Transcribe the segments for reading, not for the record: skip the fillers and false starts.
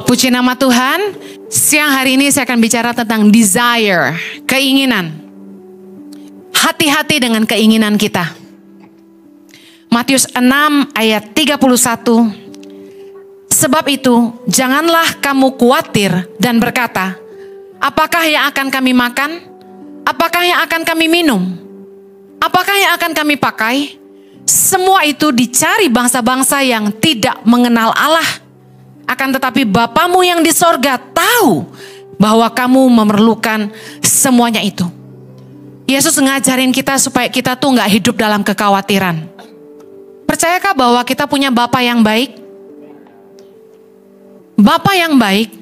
Puji nama Tuhan. Siang hari ini saya akan bicara tentang desire, keinginan. Hati-hati dengan keinginan kita. Matius 6 ayat 31. Sebab itu, janganlah kamu khawatir dan berkata, apakah yang akan kami makan? Apakah yang akan kami minum? Apakah yang akan kami pakai? Semua itu dicari bangsa-bangsa yang tidak mengenal Allah. Akan tetapi Bapamu yang di sorga tahu bahwa kamu memerlukan semuanya itu. Yesus ngajarin kita supaya kita tuh gak hidup dalam kekhawatiran. Percayakah bahwa kita punya Bapa yang baik? Bapa yang baik,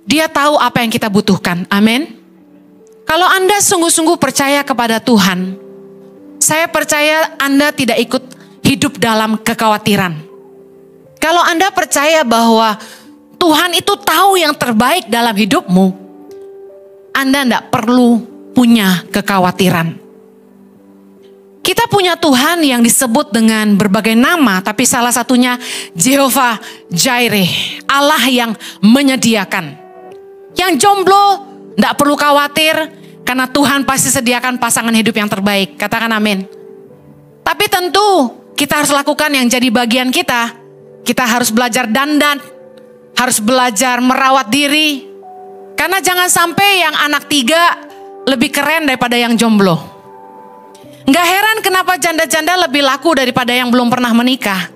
Dia tahu apa yang kita butuhkan. Amin. Kalau Anda sungguh-sungguh percaya kepada Tuhan, saya percaya Anda tidak ikut hidup dalam kekhawatiran. Kalau Anda percaya bahwa Tuhan itu tahu yang terbaik dalam hidupmu, Anda tidak perlu punya kekhawatiran. Kita punya Tuhan yang disebut dengan berbagai nama, tapi salah satunya Jehovah Jireh, Allah yang menyediakan. Yang jomblo tidak perlu khawatir, karena Tuhan pasti sediakan pasangan hidup yang terbaik. Katakan amin. Tapi tentu kita harus lakukan yang jadi bagian kita. Kita harus belajar dandan, harus belajar merawat diri. Karena jangan sampai yang anak 3 lebih keren daripada yang jomblo. Gak heran kenapa janda-janda lebih laku daripada yang belum pernah menikah.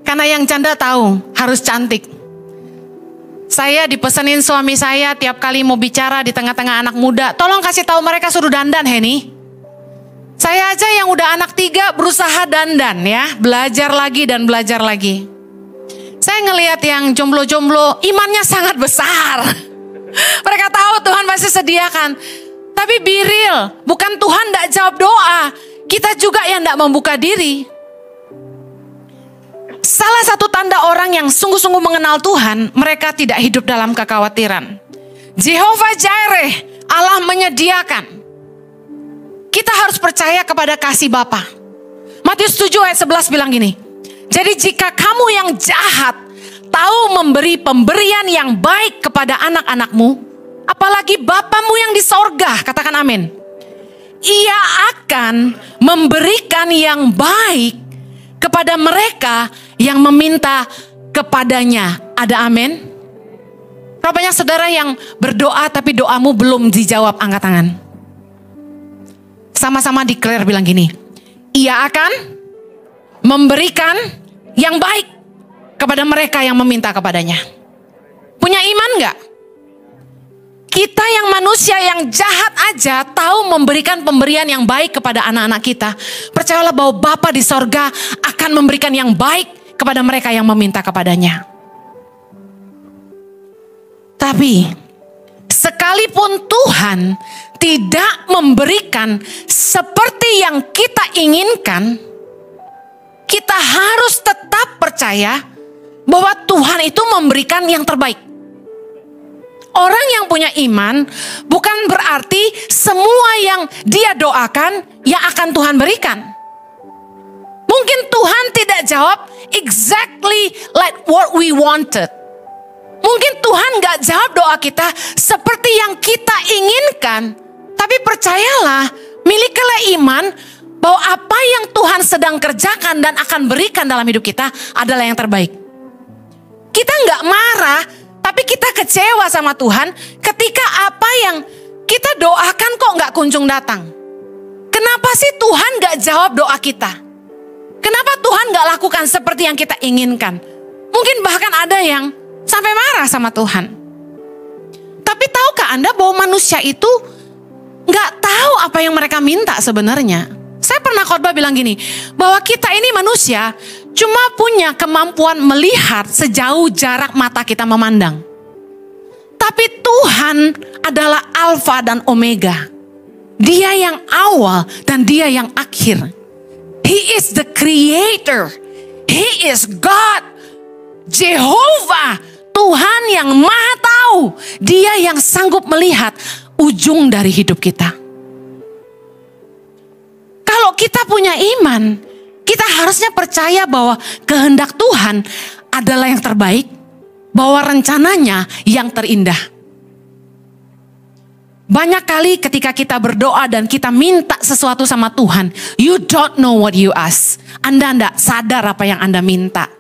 Karena yang janda tahu harus cantik. Saya dipesenin suami saya tiap kali mau bicara di tengah-tengah anak muda, tolong kasih tahu mereka suruh dandan, Heni. Saya aja yang udah anak 3 berusaha dandan ya, belajar lagi dan belajar lagi. Saya ngelihat yang jomblo-jomblo imannya sangat besar. Mereka tahu Tuhan pasti sediakan. Tapi be real, bukan Tuhan tidak jawab doa. Kita juga yang tidak membuka diri. Salah satu tanda orang yang sungguh-sungguh mengenal Tuhan, mereka tidak hidup dalam kekhawatiran. Jehovah Jireh, Allah menyediakan. Kita harus percaya kepada kasih Bapa. Matius 7 ayat 11 bilang gini. Jadi jika kamu yang jahat tahu memberi pemberian yang baik kepada anak-anakmu, apalagi Bapamu yang di sorga, katakan amin. Ia akan memberikan yang baik kepada mereka yang meminta kepadanya. Ada amin? Berapa banyak saudara yang berdoa tapi doamu belum dijawab? Angkat tangan. Sama-sama declare bilang gini. Ia akan memberikan yang baik kepada mereka yang meminta kepadanya. Punya iman gak? Kita yang manusia yang jahat aja tahu memberikan pemberian yang baik kepada anak-anak kita. Percayalah bahwa Bapa di sorga akan memberikan yang baik kepada mereka yang meminta kepadanya. Tapi sekalipun Tuhan tidak memberikan seperti yang kita inginkan, kita harus tetap percaya bahwa Tuhan itu memberikan yang terbaik. Orang yang punya iman bukan berarti semua yang dia doakan yang akan Tuhan berikan. Mungkin Tuhan tidak jawab exactly like what we wanted. Mungkin Tuhan gak jawab doa kita seperti yang kita inginkan. Tapi percayalah, milikilah iman bahwa apa yang Tuhan sedang kerjakan dan akan berikan dalam hidup kita adalah yang terbaik. Kita gak marah, tapi kita kecewa sama Tuhan ketika apa yang kita doakan kok gak kunjung datang. Kenapa sih Tuhan gak jawab doa kita? Kenapa Tuhan gak lakukan seperti yang kita inginkan? Mungkin bahkan ada yang sampai marah sama Tuhan. Tapi tahukah Anda bahwa manusia itu gak tahu apa yang mereka minta sebenarnya? Saya pernah khotbah bilang gini, bahwa kita ini manusia cuma punya kemampuan melihat sejauh jarak mata kita memandang. Tapi Tuhan adalah Alfa dan Omega. Dia yang awal dan dia yang akhir. He is the creator. He is God. Jehovah, Tuhan yang maha tahu. Dia yang sanggup melihat ujung dari hidup kita. Kalau kita punya iman, kita harusnya percaya bahwa kehendak Tuhan adalah yang terbaik. bahwa rencananya yang terindah. Banyak kali ketika kita berdoa dan kita minta sesuatu sama Tuhan, you don't know what you ask. Anda tidak sadar apa yang Anda minta.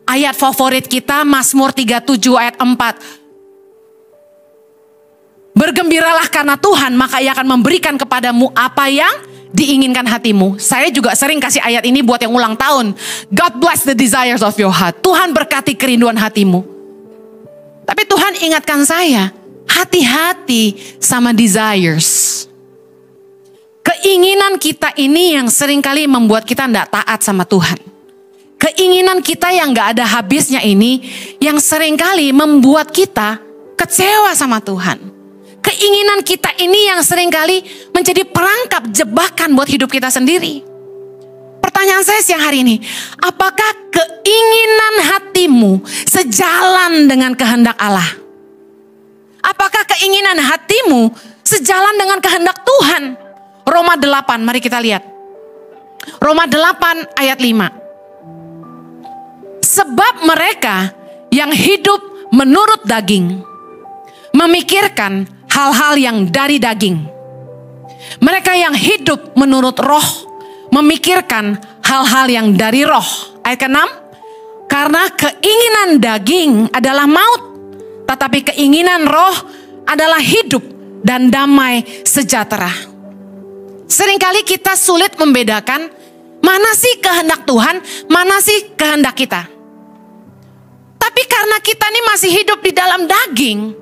Ayat favorit kita Mazmur 37 ayat 4. Bergembiralah karena Tuhan, maka Ia akan memberikan kepadamu apa yang diinginkan hatimu. Saya juga sering kasih ayat ini buat yang ulang tahun. God bless the desires of your heart. Tuhan berkati kerinduan hatimu. Tapi Tuhan ingatkan saya, hati-hati sama desires. Keinginan kita ini yang seringkali membuat kita tidak taat sama Tuhan. Keinginan kita yang gak ada habisnya ini yang seringkali membuat kita kecewa sama Tuhan. Keinginan kita ini yang seringkali menjadi perangkap jebakan buat hidup kita sendiri. Pertanyaan saya siang hari ini, apakah keinginan hatimu sejalan dengan kehendak Allah? Apakah keinginan hatimu sejalan dengan kehendak Tuhan? Roma 8, mari kita lihat. Roma 8 ayat 5. Sebab mereka yang hidup menurut daging memikirkan hal-hal yang dari daging. Mereka yang hidup menurut roh memikirkan hal-hal yang dari roh. Ayat ke-6. Karena keinginan daging adalah maut, tetapi keinginan roh adalah hidup dan damai sejahtera. Seringkali kita sulit membedakan mana sih kehendak Tuhan, mana sih kehendak kita. Tapi karena kita ini masih hidup di dalam daging,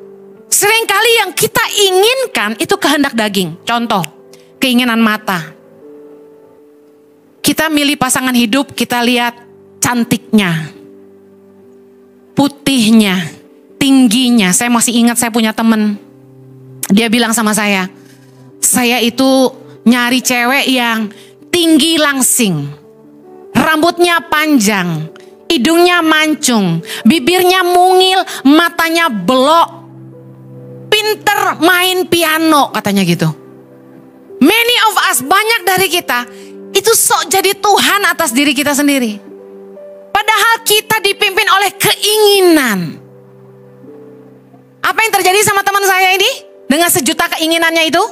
seringkali yang kita inginkan itu kehendak daging. Contoh, keinginan mata. Kita milih pasangan hidup, kita lihat cantiknya, putihnya, tingginya. Saya masih ingat saya punya temen. Dia bilang sama saya itu nyari cewek yang tinggi langsing, rambutnya panjang, hidungnya mancung, bibirnya mungil, matanya belok, pinter main piano katanya gitu. Many of us, banyak dari kita itu sok jadi Tuhan atas diri kita sendiri. Padahal kita dipimpin oleh keinginan. Apa yang terjadi sama teman saya ini? Dengan sejuta keinginannya itu,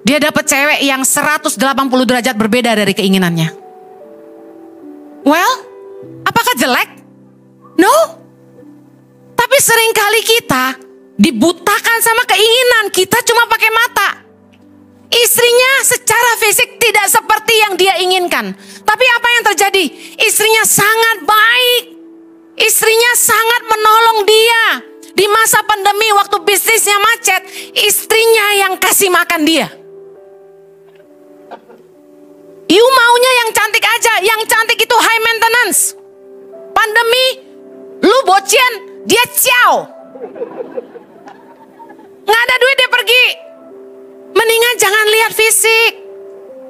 dia dapat cewek yang 180 derajat berbeda dari keinginannya. Well, apakah jelek? No. Tapi seringkali kita dibutakan sama keinginan. Kita cuma pakai mata. Istrinya secara fisik tidak seperti yang dia inginkan. Tapi apa yang terjadi? Istrinya sangat baik. Istrinya sangat menolong dia. Di masa pandemi waktu bisnisnya macet, istrinya yang kasih makan dia. You maunya yang cantik aja. Yang cantik itu high maintenance. Pandemi, lu bocian, dia ciao. Nggak ada duit dia pergi. Mendingan jangan lihat fisik.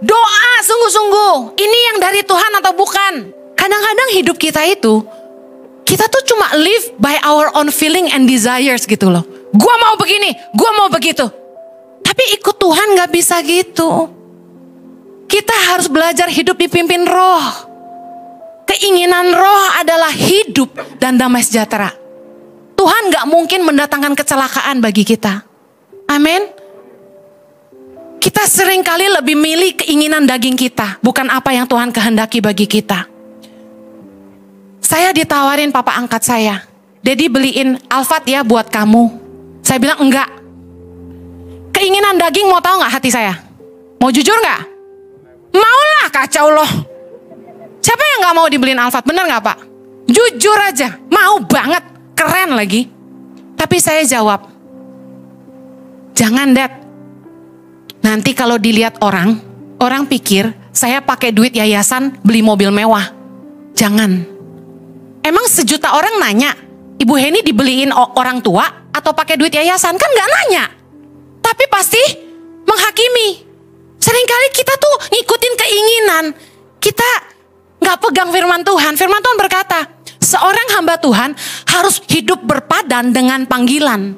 Doa sungguh-sungguh. Ini yang dari Tuhan atau bukan? Kadang-kadang hidup kita itu, kita tuh cuma live by our own feeling and desires gitu loh. Gua mau begini, gua mau begitu. Tapi ikut Tuhan gak bisa gitu. Kita harus belajar hidup dipimpin roh. Keinginan roh adalah hidup dan damai sejahtera. Tuhan gak mungkin mendatangkan kecelakaan bagi kita. Amin. Kita seringkali lebih milih keinginan daging kita, bukan apa yang Tuhan kehendaki bagi kita. Saya ditawarin papa angkat saya, Dedi beliin Alphard ya buat kamu. Saya bilang enggak. Keinginan daging mau tahu gak hati saya? Mau jujur gak? Maulah, kacau loh. Siapa yang gak mau dibeliin Alphard? Bener gak Pak? Jujur aja, mau banget, keren lagi. Tapi saya jawab, jangan Dad. Nanti kalau dilihat orang pikir saya pakai duit yayasan beli mobil mewah. Jangan. Emang sejuta orang nanya, Ibu Heni dibeliin orang tua atau pakai duit yayasan? Kan gak nanya. Tapi pasti menghakimi. Seringkali kita tuh ngikutin keinginan. Kita gak pegang firman Tuhan. Firman Tuhan berkata, seorang hamba Tuhan harus hidup berpadan dengan panggilan.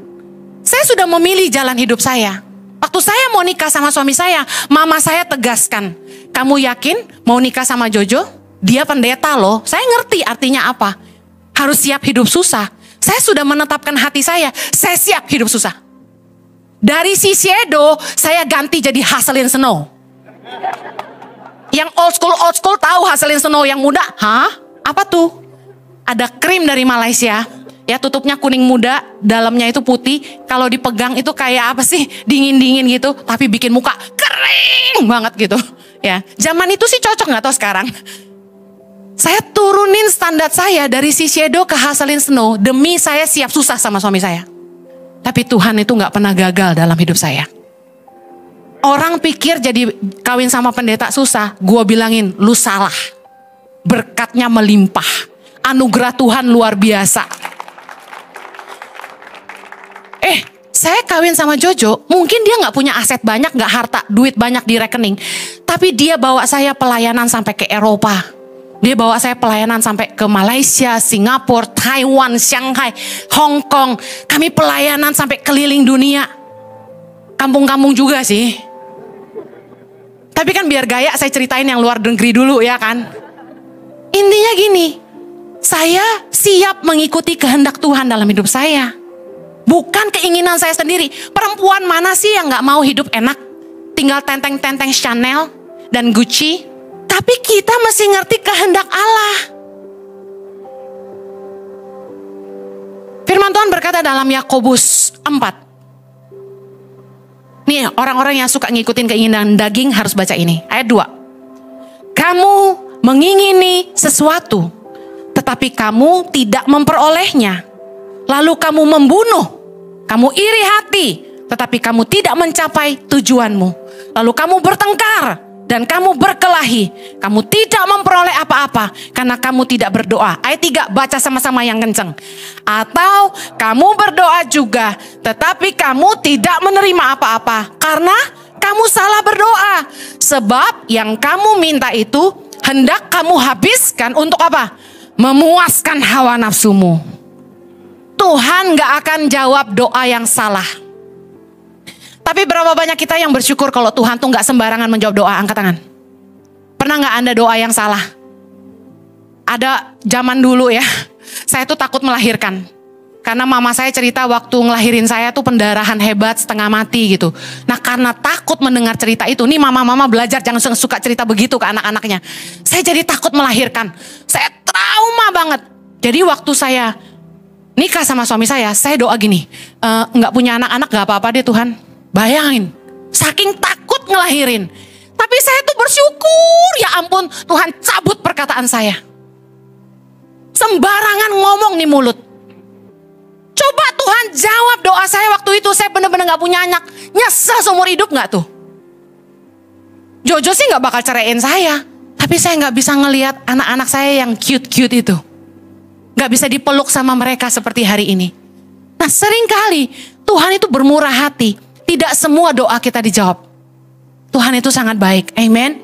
Saya sudah memilih jalan hidup saya. Waktu saya mau nikah sama suami saya, mama saya tegaskan, kamu yakin mau nikah sama Jojo? Dia pendeta loh, saya ngerti artinya apa. harus siap hidup susah. Saya sudah menetapkan hati saya siap hidup susah. Dari si Shadow, saya ganti jadi Haselin Snow. Yang old school tahu Haselin Snow, yang muda, hah? Apa tuh? Ada krim dari Malaysia. Ya tutupnya kuning muda, dalamnya itu putih. Kalau dipegang itu kayak apa sih? Dingin-dingin gitu, tapi bikin muka kering banget gitu. Ya, zaman itu sih cocok, nggak tahu sekarang. Saya turunin standar saya dari si Shadow ke Haselin Snow demi saya siap susah sama suami saya. Tapi Tuhan itu nggak pernah gagal dalam hidup saya. Orang pikir jadi kawin sama pendeta susah, gue bilangin lu salah. Berkatnya melimpah, anugerah Tuhan luar biasa. Saya kawin sama Jojo, mungkin dia gak punya aset banyak, gak harta, duit banyak di rekening. Tapi dia bawa saya pelayanan sampai ke Eropa. Dia bawa saya pelayanan sampai ke Malaysia, Singapura, Taiwan, Shanghai, Hong Kong. Kami pelayanan sampai keliling dunia. Kampung-kampung juga sih. Tapi kan biar gaya saya ceritain yang luar negeri dulu ya kan. Intinya gini, saya siap mengikuti kehendak Tuhan dalam hidup saya. Bukan keinginan saya sendiri. Perempuan mana sih yang gak mau hidup enak? Tinggal tenteng-tenteng Chanel dan Gucci. Tapi kita mesti ngerti kehendak Allah. Firman Tuhan berkata dalam Yakobus 4. Nih orang-orang yang suka ngikutin keinginan daging harus baca ini. Ayat 2. Kamu mengingini sesuatu, tetapi kamu tidak memperolehnya. Lalu kamu membunuh. Kamu iri hati, tetapi kamu tidak mencapai tujuanmu. Lalu kamu bertengkar dan kamu berkelahi. Kamu tidak memperoleh apa-apa karena kamu tidak berdoa. Ayat 3, baca sama-sama yang kenceng. Atau kamu berdoa juga, tetapi kamu tidak menerima apa-apa karena kamu salah berdoa. Sebab yang kamu minta itu hendak kamu habiskan untuk apa? Memuaskan hawa nafsumu. Tuhan gak akan jawab doa yang salah. Tapi berapa banyak kita yang bersyukur kalau Tuhan tuh gak sembarangan menjawab doa? Angkat tangan. Pernah gak Anda doa yang salah? Ada zaman dulu ya, saya tuh takut melahirkan. Karena mama saya cerita waktu ngelahirin saya tuh pendarahan hebat, setengah mati gitu. Nah karena takut mendengar cerita itu, nih mama-mama belajar jangan suka cerita begitu ke anak-anaknya. Saya jadi takut melahirkan. Saya trauma banget. Jadi waktu saya nikah sama suami saya doa gini, nggak punya anak-anak gak apa-apa deh Tuhan. Bayangin, saking takut ngelahirin. Tapi saya tuh bersyukur, ya ampun Tuhan cabut perkataan saya. Sembarangan ngomong nih mulut. Coba Tuhan jawab doa saya waktu itu, saya bener-bener gak punya anak. Nyesel seumur hidup gak tuh? Jojo sih gak bakal ceraiin saya. Tapi saya gak bisa ngelihat anak-anak saya yang cute-cute itu. Gak bisa dipeluk sama mereka seperti hari ini. Nah seringkali Tuhan itu bermurah hati. Tidak semua doa kita dijawab. Tuhan itu sangat baik. Amen.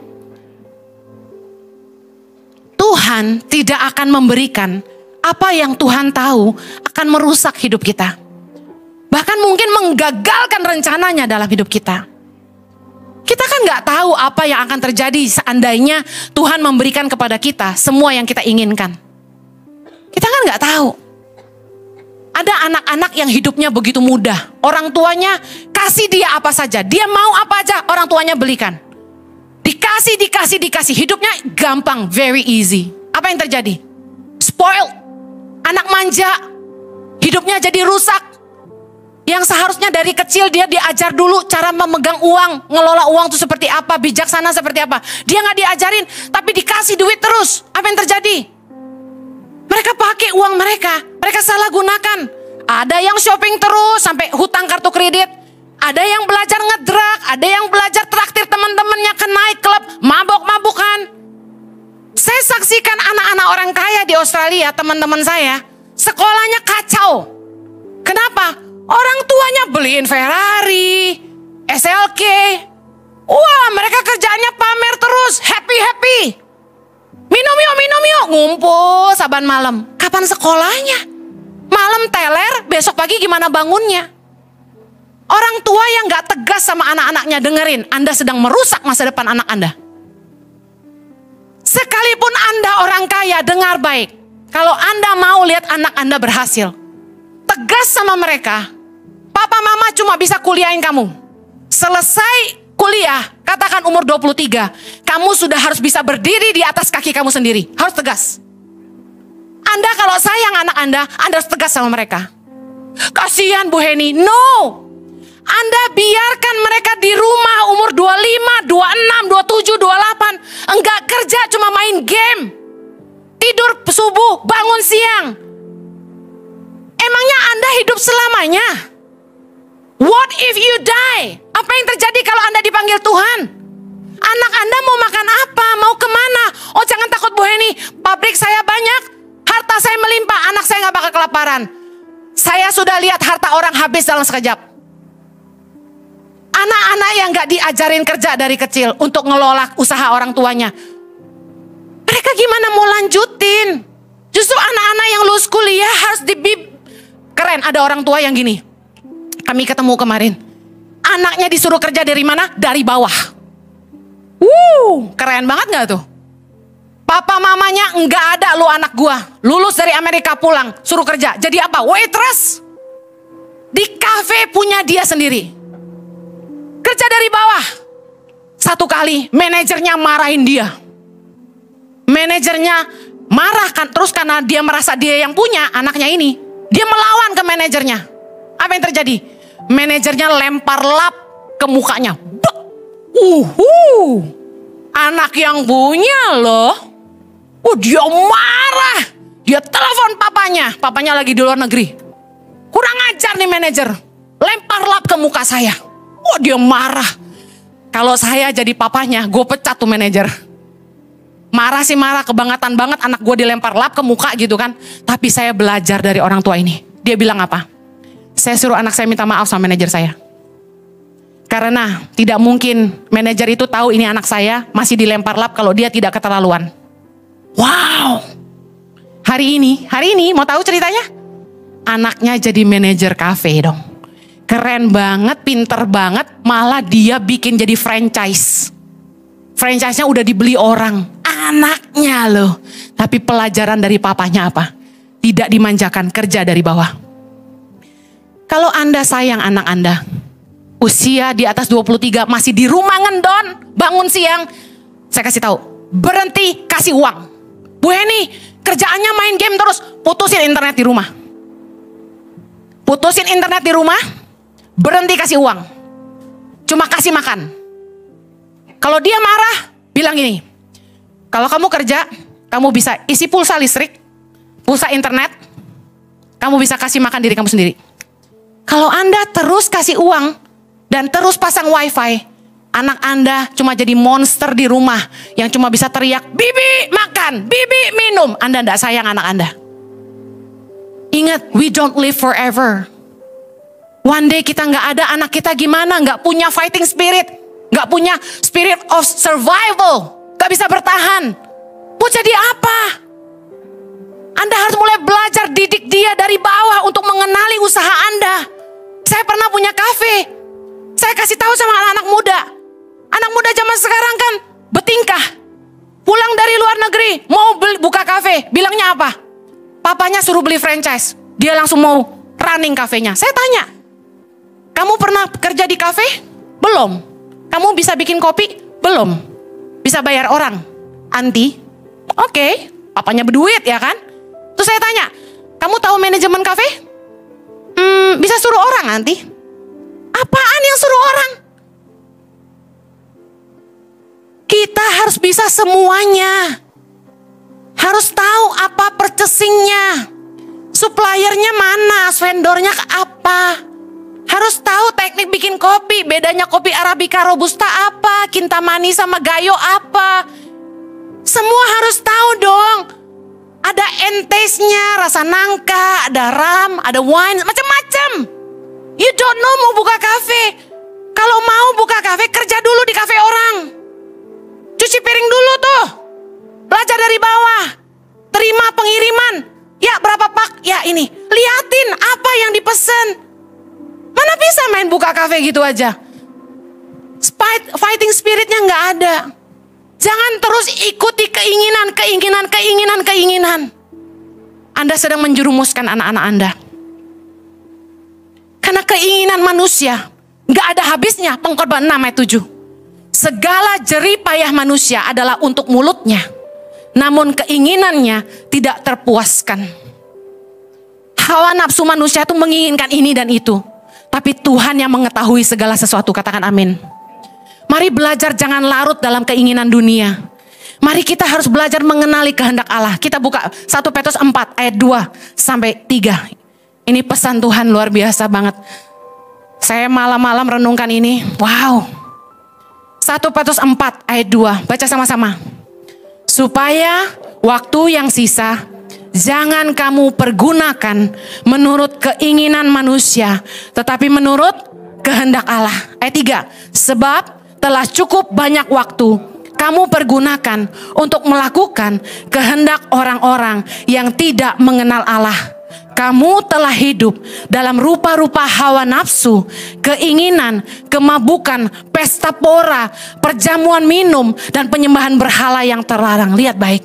Tuhan tidak akan memberikan apa yang Tuhan tahu akan merusak hidup kita. Bahkan mungkin menggagalkan rencananya dalam hidup kita. Kita kan gak tahu apa yang akan terjadi seandainya Tuhan memberikan kepada kita semua yang kita inginkan. Kita kan gak tahu. Ada anak-anak yang hidupnya begitu mudah. Orang tuanya kasih dia apa saja. Dia mau apa aja orang tuanya belikan. Dikasih. Hidupnya gampang, very easy. Apa yang terjadi? Spoiled. Anak manja. Hidupnya jadi rusak. Yang seharusnya dari kecil dia diajar dulu cara memegang uang. Ngelola uang itu seperti apa. Bijaksana seperti apa. Dia gak diajarin. Tapi dikasih duit terus. Apa yang terjadi? Mereka pakai uang mereka. Mereka salah gunakan. Ada yang shopping terus sampai hutang kartu kredit. Ada yang belajar ngedrak. Ada yang belajar traktir teman-temannya ke night club. Mabok-mabukan. Saya saksikan anak-anak orang kaya di Australia, teman-teman saya. Sekolahnya kacau. Kenapa? Orang tuanya beliin Ferrari, SLK. Wah, mereka kerjaannya pamer terus. Happy. Minum yuk, ngumpul saban malam. Kapan sekolahnya? Malam teler, besok pagi gimana bangunnya? Orang tua yang gak tegas sama anak-anaknya, dengerin, Anda sedang merusak masa depan anak Anda. Sekalipun Anda orang kaya, dengar baik. Kalau Anda mau lihat anak Anda berhasil, tegas sama mereka. Papa mama cuma bisa kuliahin kamu. Selesai kuliah, katakan umur 23, kamu sudah harus bisa berdiri di atas kaki kamu sendiri. Harus tegas. Anda kalau sayang anak Anda harus tegas sama mereka. Kasihan Bu Heni, no. Anda biarkan mereka di rumah umur 25, 26, 27, 28. Enggak kerja, cuma main game. Tidur subuh, bangun siang. Emangnya Anda hidup selamanya? What if you die? Apa yang terjadi kalau Anda dipanggil Tuhan? Anak Anda mau makan apa? Mau kemana? Oh jangan takut Bu Heni, pabrik saya banyak, harta saya melimpah, anak saya gak bakal kelaparan. Saya sudah lihat harta orang habis dalam sekejap. Anak-anak yang gak diajarin kerja dari kecil untuk ngelola usaha orang tuanya, mereka gimana mau lanjutin? Justru anak-anak yang lulus kuliah harus keren, ada orang tua yang gini. Kami ketemu kemarin. Anaknya disuruh kerja dari mana? Dari bawah. Keren banget gak tuh? Papa mamanya enggak ada lu anak gua. Lulus dari Amerika pulang, suruh kerja. Jadi apa? Waitress. Di kafe punya dia sendiri. Kerja dari bawah. Satu kali manajernya marahin dia. Manajernya marah kan, terus karena dia merasa dia yang punya anaknya ini, dia melawan ke manajernya. Apa yang terjadi? Manajernya lempar lap ke mukanya. Anak yang punya loh. Dia marah. Dia telepon papanya. Papanya lagi di luar negeri. Kurang ajar nih manajer. Lempar lap ke muka saya. Dia marah. Kalau saya jadi papanya, gue pecat tuh manajer. Marah sih marah, kebangetan banget anak gue dilempar lap ke muka gitu kan. Tapi saya belajar dari orang tua ini. Dia bilang apa? Saya suruh anak saya minta maaf sama manajer saya. Karena tidak mungkin manajer itu tahu ini anak saya masih dilempar lap kalau dia tidak keterlaluan. Wow. Hari ini mau tahu ceritanya? Anaknya jadi manajer kafe dong. Keren banget, pinter banget, malah dia bikin jadi franchise. Franchise-nya udah dibeli orang. Anaknya loh. Tapi pelajaran dari papanya apa? Tidak dimanjakan, kerja dari bawah. Kalau Anda sayang anak Anda, usia di atas 23 masih di rumah ngendon, bangun siang, saya kasih tahu, berhenti kasih uang. Bu Heni, kerjaannya main game terus, putusin internet di rumah. Putusin internet di rumah, berhenti kasih uang. Cuma kasih makan. Kalau dia marah, bilang gini, kalau kamu kerja, kamu bisa isi pulsa listrik, pulsa internet, kamu bisa kasih makan diri kamu sendiri. Kalau Anda terus kasih uang dan terus pasang wifi, anak Anda cuma jadi monster di rumah yang cuma bisa teriak, bibi makan, bibi minum. Anda tidak sayang anak Anda. Ingat, we don't live forever. One day kita nggak ada, anak kita gimana? Nggak punya fighting spirit, nggak punya spirit of survival, nggak bisa bertahan. Mau jadi apa? Anda harus mulai belajar didik dia dari bawah untuk mengenali usaha Anda. Saya pernah punya kafe. Saya kasih tahu sama anak-anak muda. Anak muda zaman sekarang kan bertingkah. Pulang dari luar negeri, mau buka kafe. Bilangnya apa? Papanya suruh beli franchise. Dia langsung mau running kafenya. Saya tanya, kamu pernah kerja di kafe? Belum. Kamu bisa bikin kopi? Belum. Bisa bayar orang? Anti? Oke. Papanya berduit ya kan? Terus saya tanya, kamu tahu manajemen kafe? Bisa suruh orang nanti. Apaan yang suruh orang? Kita harus bisa semuanya. Harus tahu apa purchasingnya. Suppliernya mana, vendornya apa. Harus tahu teknik bikin kopi. Bedanya kopi Arabica Robusta apa, Kintamani sama Gayo apa. Semua harus tahu dong. Ada entaste-nya, rasa nangka, ada ram, ada wine, macam-macam. You don't know mau buka kafe. Kalau mau buka kafe, kerja dulu di kafe orang. Cuci piring dulu tuh. Belajar dari bawah. Terima pengiriman. Ya berapa pak? Ya ini. Liatin apa yang dipesan. Mana bisa main buka kafe gitu aja. Fighting spiritnya nggak ada. Jangan terus ikuti keinginan. Anda sedang menjerumuskan anak-anak Anda. Karena keinginan manusia gak ada habisnya. Pengkhotbah 6 ayat 7. Segala jerih payah manusia adalah untuk mulutnya, namun keinginannya tidak terpuaskan. Hawa nafsu manusia itu menginginkan ini dan itu. Tapi Tuhan yang mengetahui segala sesuatu. Katakan amin. Mari belajar jangan larut dalam keinginan dunia. Mari kita harus belajar mengenali kehendak Allah. Kita buka 1 Petrus 4 ayat 2 sampai 3. Ini pesan Tuhan luar biasa banget. Saya malam-malam renungkan ini. Wow. 1 Petrus 4 ayat 2. Baca sama-sama. Supaya waktu yang sisa jangan kamu pergunakan menurut keinginan manusia, tetapi menurut kehendak Allah. Ayat 3. Sebab telah cukup banyak waktu kamu pergunakan untuk melakukan kehendak orang-orang yang tidak mengenal Allah. Kamu telah hidup dalam rupa-rupa hawa nafsu, keinginan, kemabukan, pesta pora, perjamuan minum, dan penyembahan berhala yang terlarang. Lihat baik,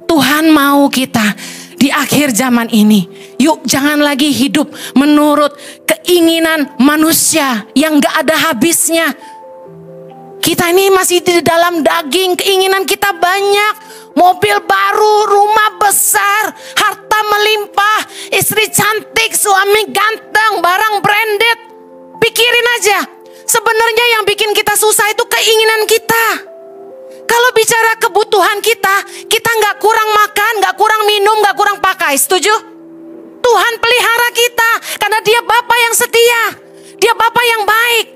Tuhan mau kita di akhir zaman ini, yuk jangan lagi hidup menurut keinginan manusia yang gak ada habisnya. Kita ini masih di dalam daging, keinginan kita banyak. Mobil baru, rumah besar, harta melimpah, istri cantik, suami ganteng, barang branded. Pikirin aja, sebenarnya yang bikin kita susah itu keinginan kita. Kalau bicara kebutuhan kita nggak kurang makan, nggak kurang minum, nggak kurang pakai. Setuju? Tuhan pelihara kita karena Dia Bapa yang setia, Dia Bapa yang baik.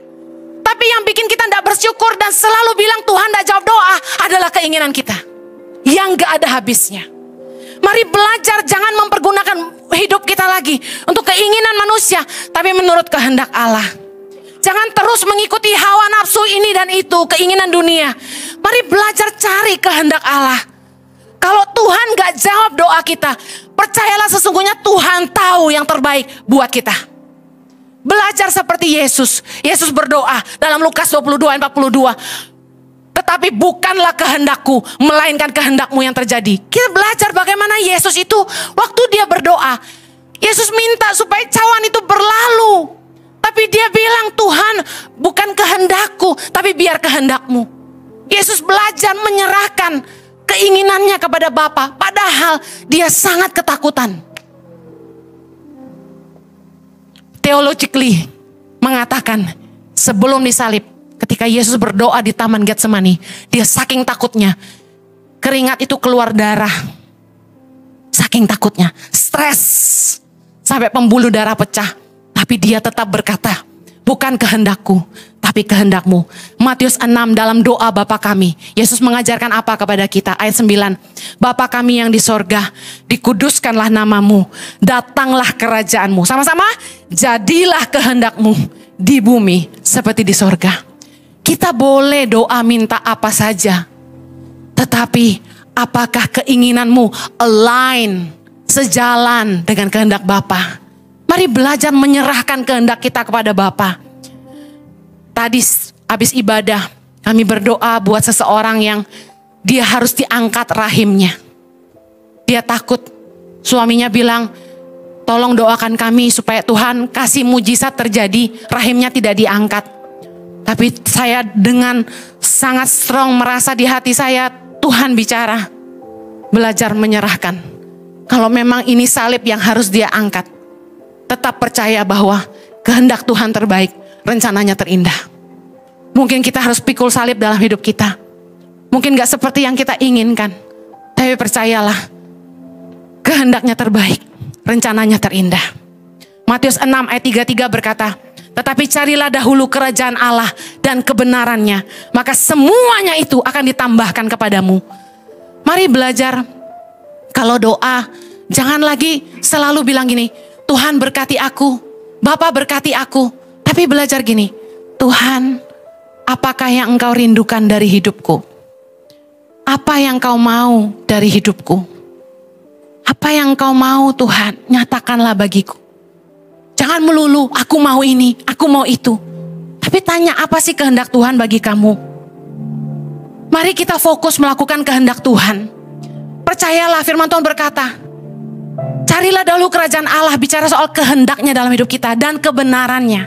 Tapi yang bikin kita nggak bersyukur dan selalu bilang Tuhan nggak jawab doa adalah keinginan kita yang gak ada habisnya. Mari belajar jangan mempergunakan hidup kita lagi untuk keinginan manusia, tapi menurut kehendak Allah. Jangan terus mengikuti hawa nafsu ini dan itu, keinginan dunia. Mari belajar cari kehendak Allah. Kalau Tuhan gak jawab doa kita, percayalah sesungguhnya Tuhan tahu yang terbaik buat kita. Belajar seperti Yesus. Yesus berdoa dalam Lukas 22 ayat 42. Tetapi bukanlah kehendakku, melainkan kehendakmu yang terjadi. Kita belajar bagaimana Yesus itu waktu Dia berdoa. Yesus minta supaya cawan itu berlalu. Tapi Dia bilang, Tuhan bukan kehendakku, tapi biar kehendakmu. Yesus belajar menyerahkan keinginannya kepada Bapa. Padahal Dia sangat ketakutan. Theologically mengatakan sebelum disalib, ketika Yesus berdoa di Taman Getsemani, Dia saking takutnya, keringat itu keluar darah. Saking takutnya, stres, sampai pembuluh darah pecah. Tapi Dia tetap berkata, bukan kehendakku, tapi kehendakmu. Matius 6 dalam doa Bapa kami, Yesus mengajarkan apa kepada kita? Ayat 9, Bapa kami yang di sorga, dikuduskanlah namamu, datanglah kerajaanmu. Sama-sama, jadilah kehendakmu di bumi seperti di sorga. Kita boleh doa minta apa saja. Tetapi apakah keinginanmu align, sejalan dengan kehendak Bapa? Mari belajar menyerahkan kehendak kita kepada Bapa. Tadi habis ibadah kami berdoa buat seseorang yang dia harus diangkat rahimnya. Dia takut. Suaminya bilang, tolong doakan kami supaya Tuhan kasih mujizat terjadi, rahimnya tidak diangkat. Tapi saya dengan sangat strong merasa di hati saya, Tuhan bicara. Belajar menyerahkan. Kalau memang ini salib yang harus Dia angkat, tetap percaya bahwa kehendak Tuhan terbaik, rencananya terindah. Mungkin kita harus pikul salib dalam hidup kita. Mungkin gak seperti yang kita inginkan. Tapi percayalah, kehendaknya terbaik, rencananya terindah. Matius 6 ayat 33 berkata, tetapi carilah dahulu kerajaan Allah dan kebenarannya, maka semuanya itu akan ditambahkan kepadamu. Mari belajar, kalau doa, jangan lagi selalu bilang gini, Tuhan berkati aku, Bapa berkati aku. Tapi belajar gini, Tuhan, apakah yang Engkau rindukan dari hidupku? Apa yang Kau mau dari hidupku? Apa yang Kau mau Tuhan, nyatakanlah bagiku. Jangan melulu, aku mau ini, aku mau itu. Tapi tanya, apa sih kehendak Tuhan bagi kamu? Mari kita fokus melakukan kehendak Tuhan. Percayalah, firman Tuhan berkata, Carilah dahulu kerajaan Allah, bicara soal kehendaknya dalam hidup kita dan kebenarannya.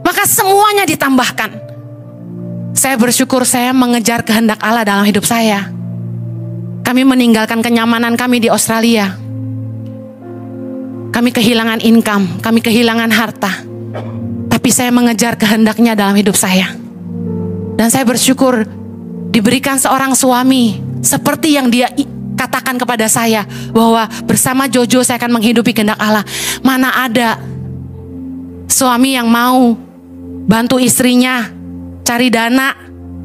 Maka semuanya ditambahkan. Saya bersyukur saya mengejar kehendak Allah dalam hidup saya. Kami meninggalkan kenyamanan kami di Australia. Kami kehilangan income, kami kehilangan harta. Tapi saya mengejar kehendaknya dalam hidup saya. Dan saya bersyukur diberikan seorang suami seperti yang dia katakan kepada saya, bahwa bersama Jojo saya akan menghidupi kehendak Allah. Mana ada suami yang mau bantu istrinya cari dana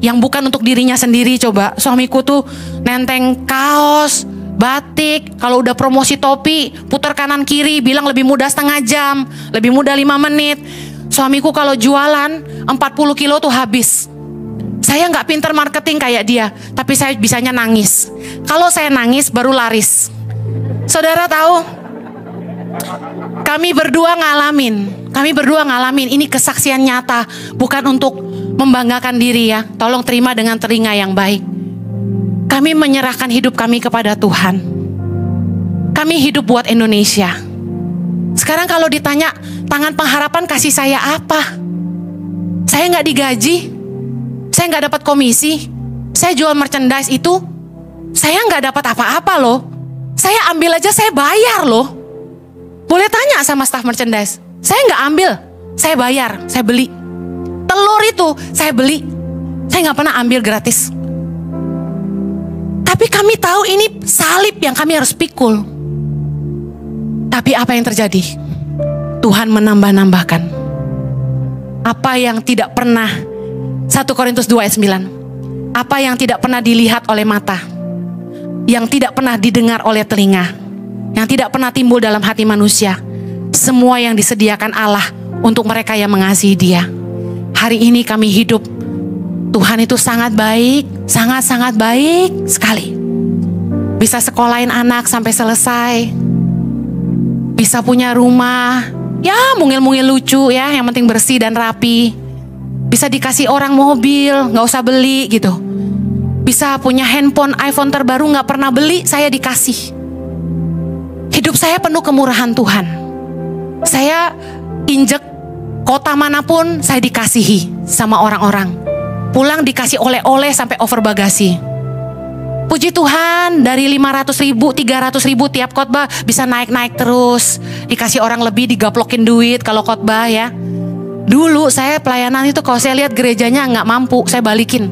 yang bukan untuk dirinya sendiri. Coba, suamiku tuh nenteng kaos, batik, kalau udah promosi topi putar kanan kiri, bilang lebih mudah setengah jam, lebih mudah 5 menit. Suamiku kalau jualan 40 kilo tuh habis. Saya nggak pinter marketing kayak dia, tapi saya bisanya nangis. Kalau saya nangis baru laris. Saudara tahu, kami berdua ngalamin ini kesaksian nyata, bukan untuk membanggakan diri ya. Tolong terima dengan telinga yang baik. Kami menyerahkan hidup kami kepada Tuhan. Kami hidup buat Indonesia. Sekarang kalau ditanya tangan pengharapan kasih saya apa? Saya nggak digaji. Saya nggak dapat komisi, saya jual merchandise itu, saya nggak dapat apa-apa loh. Saya ambil aja, saya bayar loh. Boleh tanya sama staf merchandise, saya nggak ambil, saya bayar, saya beli. Telur itu saya beli, saya nggak pernah ambil gratis. Tapi kami tahu ini salib yang kami harus pikul. Tapi apa yang terjadi? Tuhan menambah-nambahkan. Apa yang tidak pernah, 1 Korintus 2 ayat 9. Apa yang tidak pernah dilihat oleh mata, yang tidak pernah didengar oleh telinga, yang tidak pernah timbul dalam hati manusia, semua yang disediakan Allah untuk mereka yang mengasihi Dia. Hari ini kami hidup, Tuhan itu sangat baik, sangat-sangat baik sekali. Bisa sekolahin anak sampai selesai, bisa punya rumah, ya mungil-mungil lucu ya, yang penting bersih dan rapi. Bisa dikasih orang mobil, gak usah beli gitu. Bisa punya handphone, iPhone terbaru, gak pernah beli, saya dikasih. Hidup saya penuh kemurahan Tuhan. Saya injek kota manapun, saya dikasihi sama orang-orang. Pulang dikasih oleh-oleh sampai over bagasi. Puji Tuhan, dari 500.000, 300.000 tiap khotbah bisa naik-naik terus. Dikasih orang lebih, digaplokin duit kalau khotbah ya. Dulu saya pelayanan itu kalau saya lihat gerejanya nggak mampu, saya balikin.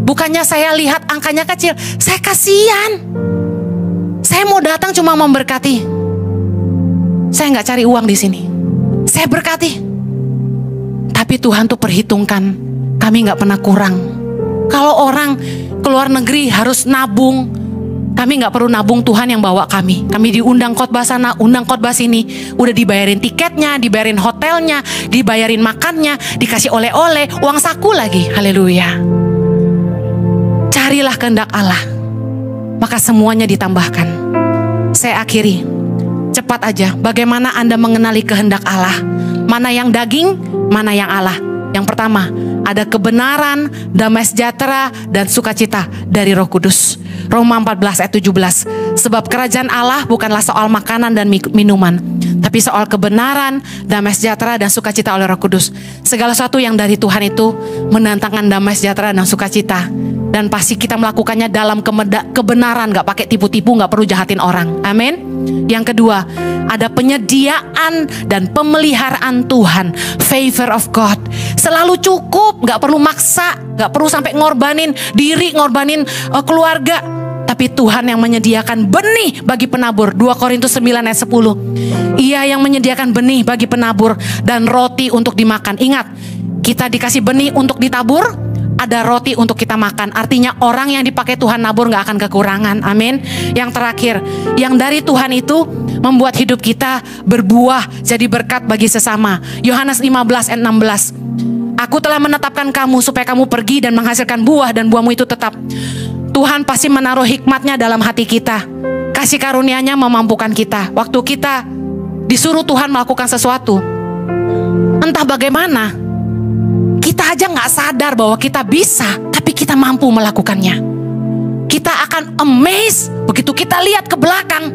Bukannya saya lihat angkanya kecil, saya kasihan. Saya mau datang cuma memberkati. Saya nggak cari uang di sini. Saya berkati. Tapi Tuhan tuh perhitungkan, kami nggak pernah kurang. Kalau orang keluar negeri harus nabung, kami nggak perlu nabung, Tuhan yang bawa kami. Kami diundang khotbah sana, undang khotbah sini. Udah dibayarin tiketnya, dibayarin hotelnya, dibayarin makannya, dikasih oleh-oleh, uang saku lagi. Haleluya. Carilah kehendak Allah, maka semuanya ditambahkan. Saya akhiri, cepat aja. Bagaimana Anda mengenali kehendak Allah? Mana yang daging, mana yang Allah? Yang pertama, ada kebenaran, damai sejahtera, dan sukacita dari Roh Kudus. Roma 14 ayat 17. Sebab kerajaan Allah bukanlah soal makanan dan minuman, tapi soal kebenaran, damai sejahtera, dan sukacita oleh Roh Kudus. Segala sesuatu yang dari Tuhan itu mendatangkan damai sejahtera dan sukacita. Dan pasti kita melakukannya dalam kebenaran, gak pakai tipu-tipu, gak perlu jahatin orang. Amin. Yang kedua, ada penyediaan dan pemeliharaan Tuhan, favor of God. Selalu cukup, gak perlu maksa, gak perlu sampai ngorbanin diri, ngorbanin keluarga. Tapi Tuhan yang menyediakan benih bagi penabur. 2 Korintus 9 ayat 10. Ia yang menyediakan benih bagi penabur dan roti untuk dimakan. Ingat, kita dikasih benih untuk ditabur, ada roti untuk kita makan. Artinya orang yang dipakai Tuhan nabur gak akan kekurangan. Amin. Yang terakhir, yang dari Tuhan itu membuat hidup kita berbuah jadi berkat bagi sesama. Yohanes 15 ayat 16. Aku telah menetapkan kamu supaya kamu pergi dan menghasilkan buah, dan buahmu itu tetap. Tuhan pasti menaruh hikmatnya dalam hati kita. Kasih karunia-Nya memampukan kita. Waktu kita disuruh Tuhan melakukan sesuatu, entah bagaimana, kita aja gak sadar bahwa kita bisa, tapi kita mampu melakukannya. Kita akan amazed begitu kita lihat ke belakang.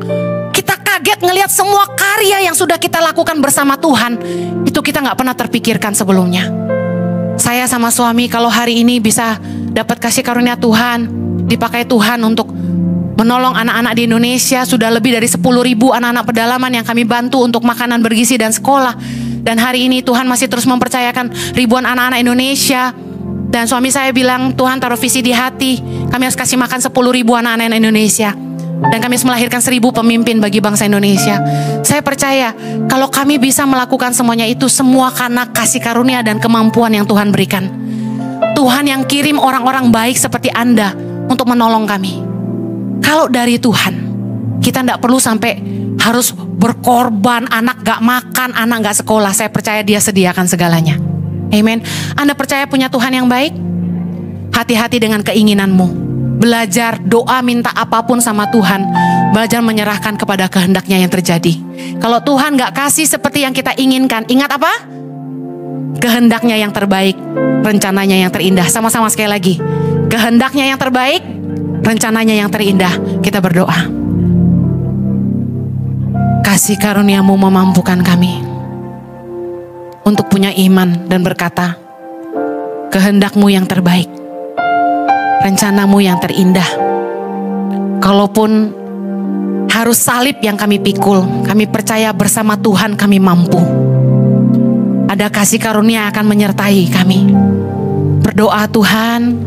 Kita kaget ngelihat semua karya yang sudah kita lakukan bersama Tuhan. Itu kita gak pernah terpikirkan sebelumnya. Saya sama suami kalau hari ini bisa dapat kasih karunia Tuhan, dipakai Tuhan untuk menolong anak-anak di Indonesia. Sudah lebih dari 10.000 anak-anak pedalaman yang kami bantu untuk makanan bergizi dan sekolah. Dan hari ini Tuhan masih terus mempercayakan ribuan anak-anak Indonesia. Dan suami saya bilang, Tuhan taruh visi di hati, kami harus kasih makan 10.000 anak-anak Indonesia. Dan kami harus melahirkan 1.000 pemimpin bagi bangsa Indonesia. Saya percaya kalau kami bisa melakukan semuanya itu, semua karena kasih karunia dan kemampuan yang Tuhan berikan. Tuhan yang kirim orang-orang baik seperti Anda untuk menolong kami. Kalau dari Tuhan, kita tidak perlu sampai harus berkorban, anak gak makan, anak gak sekolah. Saya percaya Dia sediakan segalanya. Amen. Anda percaya punya Tuhan yang baik? Hati-hati dengan keinginanmu. Belajar doa minta apapun sama Tuhan. Belajar menyerahkan kepada kehendaknya yang terjadi. Kalau Tuhan gak kasih seperti yang kita inginkan, ingat apa? Kehendaknya yang terbaik, rencananya yang terindah. Sama-sama sekali lagi. Kehendaknya yang terbaik, rencananya yang terindah. Kita berdoa. Kasih karuniamu memampukan kami untuk punya iman dan berkata, kehendakmu yang terbaik, rencanamu yang terindah. Kalaupun harus salib yang kami pikul, kami percaya bersama Tuhan kami mampu. Ada kasih karunia akan menyertai kami. Berdoa Tuhan,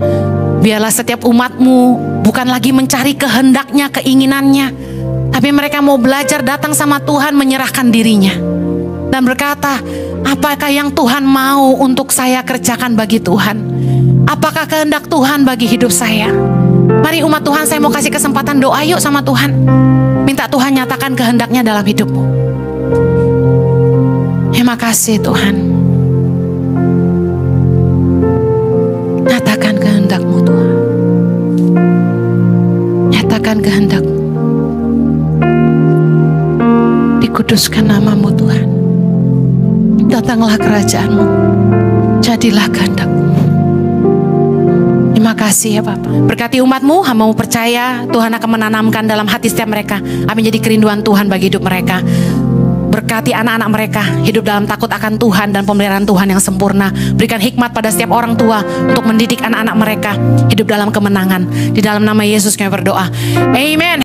biarlah setiap umatmu bukan lagi mencari kehendaknya, keinginannya, tapi mereka mau belajar datang sama Tuhan, menyerahkan dirinya. Dan berkata, apakah yang Tuhan mau untuk saya kerjakan bagi Tuhan? Apakah kehendak Tuhan bagi hidup saya? Mari umat Tuhan, saya mau kasih kesempatan doa yuk sama Tuhan. Minta Tuhan nyatakan kehendaknya dalam hidupmu. Terima kasih Tuhan. Nyatakan kehendakmu Tuhan. Nyatakan kehendakmu. Dikuduskan namamu Tuhan. Datanglah kerajaanmu, jadilah kehendak-Mu. Terima kasih ya Bapak. Berkati umat-Mu, hamba-Mu percaya Tuhan akan menanamkan dalam hati setiap mereka apa menjadi kerinduan Tuhan bagi hidup mereka. Berkati anak-anak mereka hidup dalam takut akan Tuhan dan pemeliharaan Tuhan yang sempurna. Berikan hikmat pada setiap orang tua untuk mendidik anak-anak mereka hidup dalam kemenangan. Di dalam nama Yesus kami berdoa. Amen.